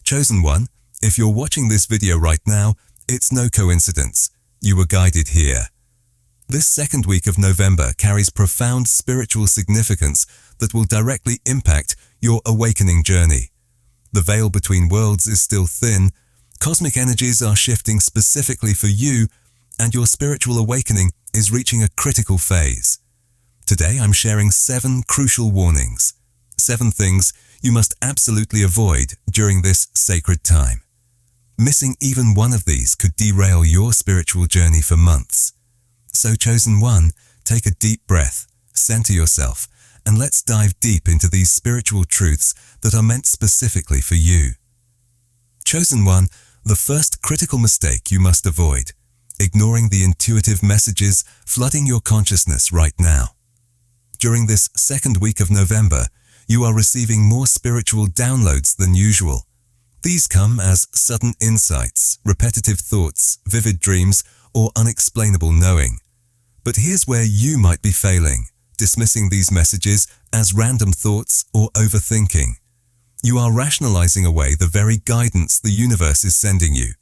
Chosen One, if you're watching this video right now, it's no coincidence. You were guided here. This second week of November carries profound spiritual significance that will directly impact your awakening journey. The veil between worlds is still thin, cosmic energies are shifting specifically for you, and your spiritual awakening is reaching a critical phase. Today I'm sharing 7 crucial warnings, 7 things you must absolutely avoid during this sacred time. Missing even one of these could derail your spiritual journey for months. So Chosen One, take a deep breath, center yourself, and let's dive deep into these spiritual truths that are meant specifically for you. Chosen One, the first critical mistake you must avoid: ignoring the intuitive messages flooding your consciousness right now. During this second week of November, you are receiving more spiritual downloads than usual. These come as sudden insights, repetitive thoughts, vivid dreams, or unexplainable knowing. But here's where you might be failing, dismissing these messages as random thoughts or overthinking. You are rationalizing away the very guidance the universe is sending you.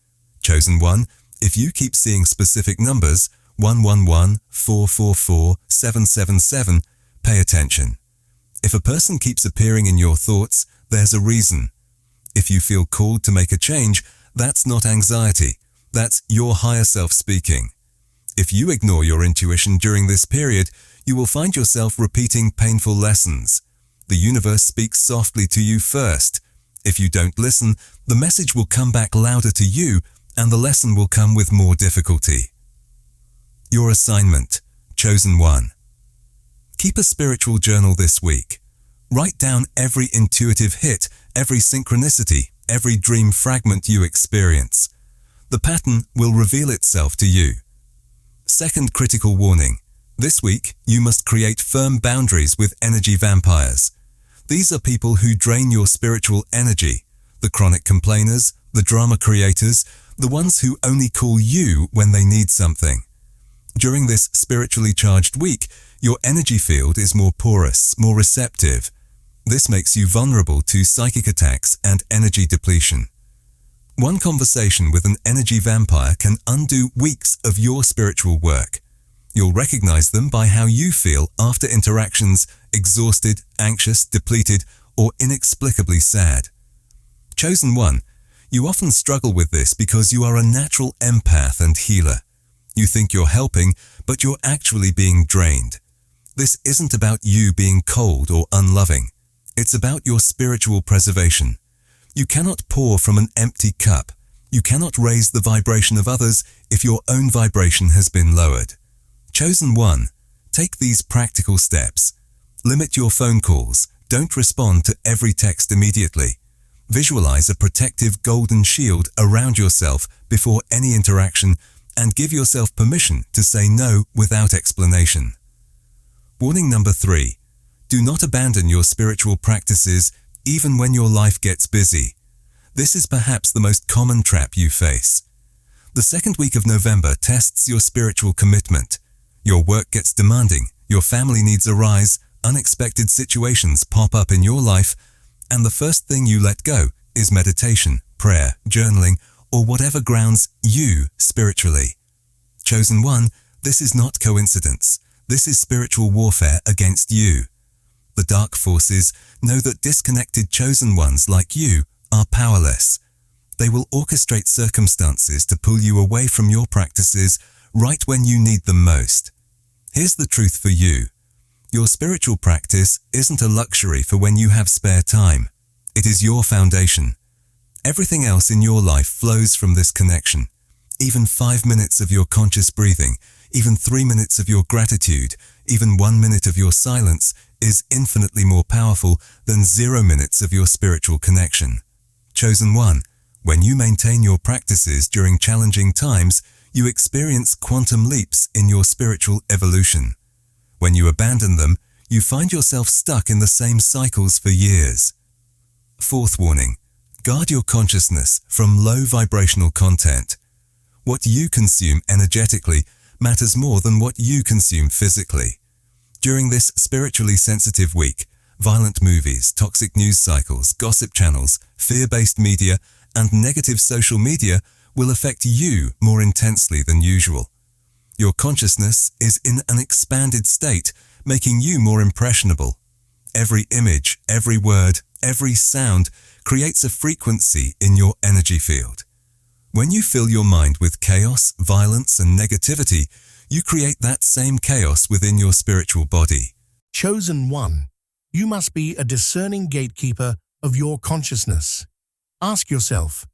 Chosen One, if you keep seeing specific numbers, 111, 444, 777, pay attention. If a person keeps appearing in your thoughts, there's a reason. If you feel called to make a change, that's not anxiety. That's your higher self speaking. If you ignore your intuition during this period, you will find yourself repeating painful lessons. The universe speaks softly to you first. If you don't listen, the message will come back louder to you, and the lesson will come with more difficulty. Your assignment, Chosen One. Keep a spiritual journal this week. Write down every intuitive hit, every synchronicity, every dream fragment you experience. The pattern will reveal itself to you. Second critical warning. This week, you must create firm boundaries with energy vampires. These are people who drain your spiritual energy, the chronic complainers, the drama creators, the ones who only call you when they need something. During this spiritually charged week, your energy field is more porous, more receptive. This makes you vulnerable to psychic attacks and energy depletion. One conversation with an energy vampire can undo weeks of your spiritual work. You'll recognize them by how you feel after interactions: exhausted, anxious, depleted, or inexplicably sad. Chosen One, you often struggle with this because you are a natural empath and healer. You think you're helping, but you're actually being drained. This isn't about you being cold or unloving. It's about your spiritual preservation. You cannot pour from an empty cup. You cannot raise the vibration of others if your own vibration has been lowered. Chosen One, take these practical steps. Limit your phone calls. Don't respond to every text immediately. Visualize a protective golden shield around yourself before any interaction, and give yourself permission to say no without explanation. Warning number 3. Do not abandon your spiritual practices even when your life gets busy. This is perhaps the most common trap you face. The second week of November tests your spiritual commitment. Your work gets demanding, your family needs arise, unexpected situations pop up in your life, and the first thing you let go is meditation, prayer, journaling, or whatever grounds you spiritually. Chosen One, this is not coincidence. This is spiritual warfare against you. The dark forces know that disconnected chosen ones like you are powerless. They will orchestrate circumstances to pull you away from your practices right when you need them most. Here's the truth for you. Your spiritual practice isn't a luxury for when you have spare time. It is your foundation. Everything else in your life flows from this connection. Even 5 minutes of your conscious breathing, even 3 minutes of your gratitude, even 1 minute of your silence is infinitely more powerful than 0 minutes of your spiritual connection. Chosen One, when you maintain your practices during challenging times, you experience quantum leaps in your spiritual evolution. When you abandon them, you find yourself stuck in the same cycles for years. Fourth warning. Guard your consciousness from low vibrational content. What you consume energetically matters more than what you consume physically. During this spiritually sensitive week, Violent movies, toxic news cycles, gossip channels, fear-based media, and negative social media will affect you more intensely than usual. Your consciousness is in an expanded state, making you more impressionable. Every image, every word, every sound creates a frequency in your energy field. When you fill your mind with chaos, violence, and negativity, you create that same chaos within your spiritual body. Chosen one, you must be a discerning gatekeeper of your consciousness. Ask yourself,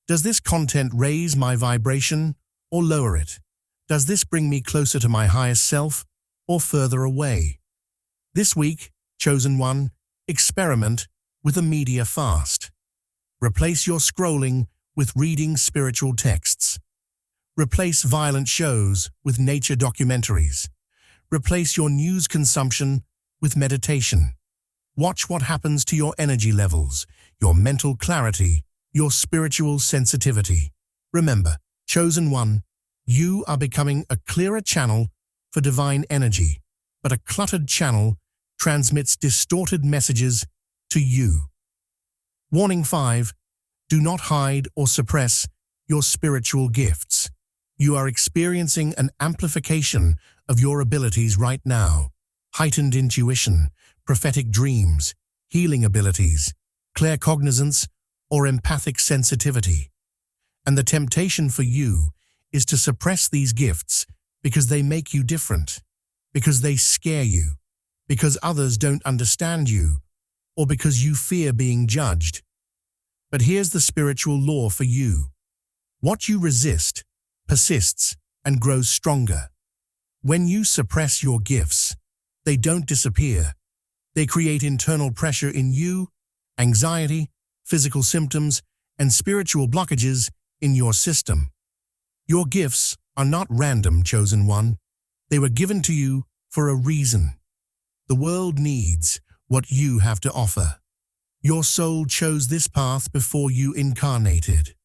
does this content raise my vibration or lower it? Does this bring me closer to my highest self or further away? This week, Chosen one, experiment with a media fast. Replace your scrolling with reading spiritual texts. Replace violent shows with nature documentaries. Replace your news consumption with meditation. Watch what happens to your energy levels, your mental clarity, your spiritual sensitivity. Remember, Chosen one, you are becoming a clearer channel for divine energy, but a cluttered channel transmits distorted messages to you. Warning 5. Do not hide or suppress your spiritual gifts. You are experiencing an amplification of your abilities right now. Heightened intuition, prophetic dreams, healing abilities, claircognizance, or empathic sensitivity. And the temptation for you is to suppress these gifts because they make you different, because they scare you, because others don't understand you, or because you fear being judged. But here's the spiritual law for you. What you resist persists and grows stronger. When you suppress your gifts, they don't disappear. They create internal pressure in you, anxiety, physical symptoms, and spiritual blockages in your system. Your gifts are not random, Chosen one. They were given to you for a reason. The world needs what you have to offer. Your soul chose this path before you incarnated.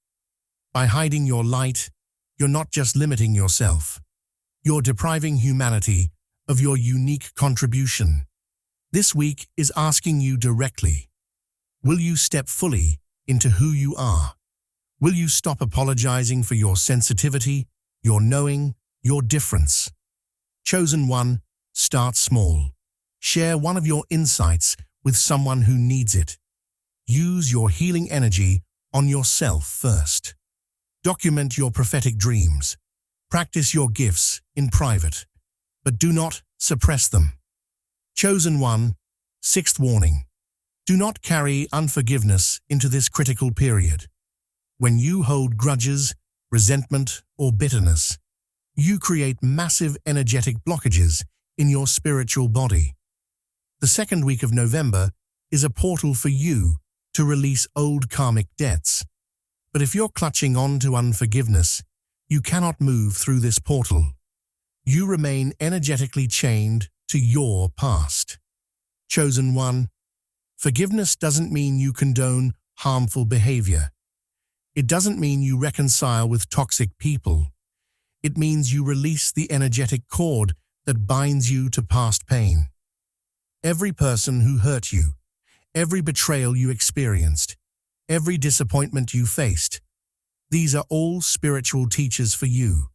By hiding your light, you're not just limiting yourself. You're depriving humanity of your unique contribution. This week is asking you directly, will you step fully into who you are? Will you stop apologizing for your sensitivity, your knowing, your difference? Chosen one, start small. Share one of your insights with someone who needs it. Use your healing energy on yourself first. Document your prophetic dreams. Practice your gifts in private, but do not suppress them. Chosen one, 6th warning. Do not carry unforgiveness into this critical period. When you hold grudges, resentment, or bitterness, you create massive energetic blockages in your spiritual body. The 2nd week of November is a portal for you to release old karmic debts. But if you're clutching on to unforgiveness, you cannot move through this portal. You remain energetically chained to your past. Chosen one, forgiveness doesn't mean you condone harmful behavior. It doesn't mean you reconcile with toxic people. It means you release the energetic cord that binds you to past pain. Every person who hurt you, every betrayal you experienced, every disappointment you faced, these are all spiritual teachers for you.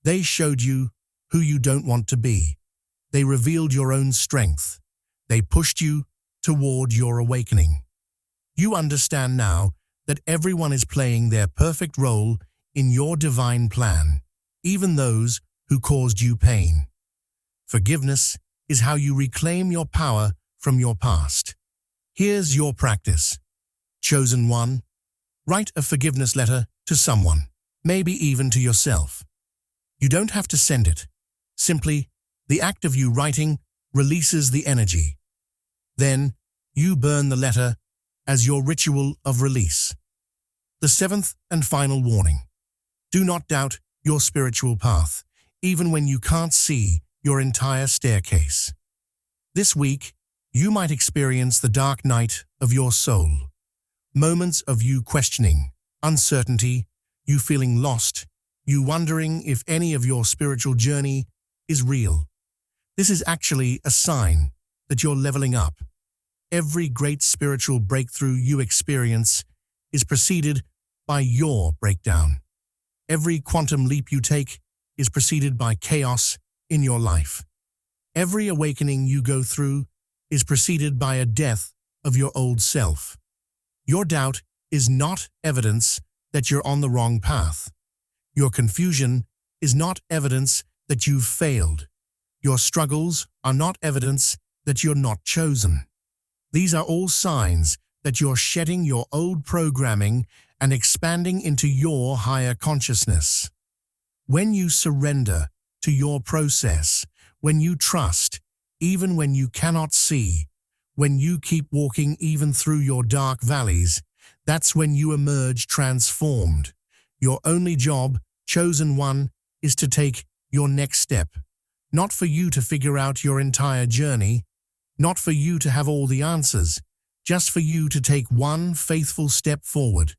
They showed you who you don't want to be. They revealed your own strength. They pushed you toward your awakening. You understand now that everyone is playing their perfect role in your divine plan, even those who caused you pain. Forgiveness is how you reclaim your power from your past. Here's your practice. Chosen one, write a forgiveness letter to someone, maybe even to yourself. You don't have to send it. Simply, the act of you writing releases the energy. Then, you burn the letter as your ritual of release. The 7th and final warning. Do not doubt your spiritual path, even when you can't see your entire staircase. This week, you might experience the dark night of your soul. Moments of you questioning, uncertainty, you feeling lost, you wondering if any of your spiritual journey is real. This is actually a sign that you're leveling up. every great spiritual breakthrough you experience is preceded by your breakdown. Every quantum leap you take is preceded by chaos in your life. Every awakening you go through is preceded by a death of your old self. Your doubt is not evidence that you're on the wrong path. Your confusion is not evidence that you've failed. Your struggles are not evidence that you're not chosen. These are all signs that you're shedding your old programming and expanding into your higher consciousness. When you surrender to your process, when you trust, even when you cannot see, when you keep walking even through your dark valleys, that's when you emerge transformed. Your only job, chosen one, is to take your next step. Not for you to figure out your entire journey, not for you to have all the answers, just for you to take one faithful step forward.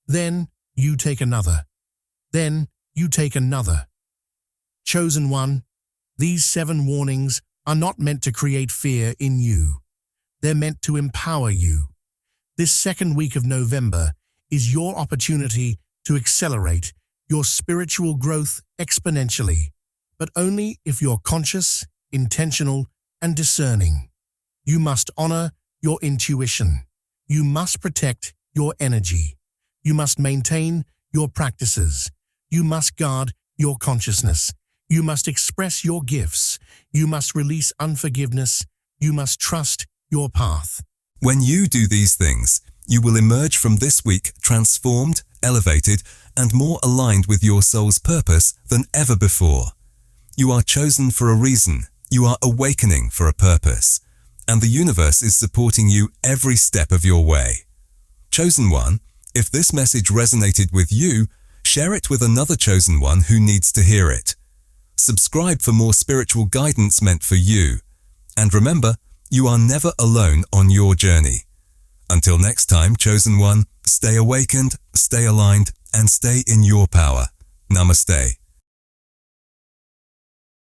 Then you take another. Then you take another. Chosen one, these 7 warnings are not meant to create fear in you. They're meant to empower you. This second week of November is your opportunity to accelerate your spiritual growth exponentially, but only if you're conscious, intentional, and discerning. You must honor your intuition. You must protect your energy. You must maintain your practices. You must guard your consciousness. You must express your gifts. You must release unforgiveness. You must trust your path. When you do these things, you will emerge from this week transformed, elevated, and more aligned with your soul's purpose than ever before. You are chosen for a reason. You are awakening for a purpose. And the universe is supporting you every step of your way. Chosen one, if this message resonated with you, share it with another chosen one who needs to hear it. Subscribe for more spiritual guidance meant for you. And remember, you are never alone on your journey. Until next time, chosen one, stay awakened, stay aligned, and stay in your power. Namaste.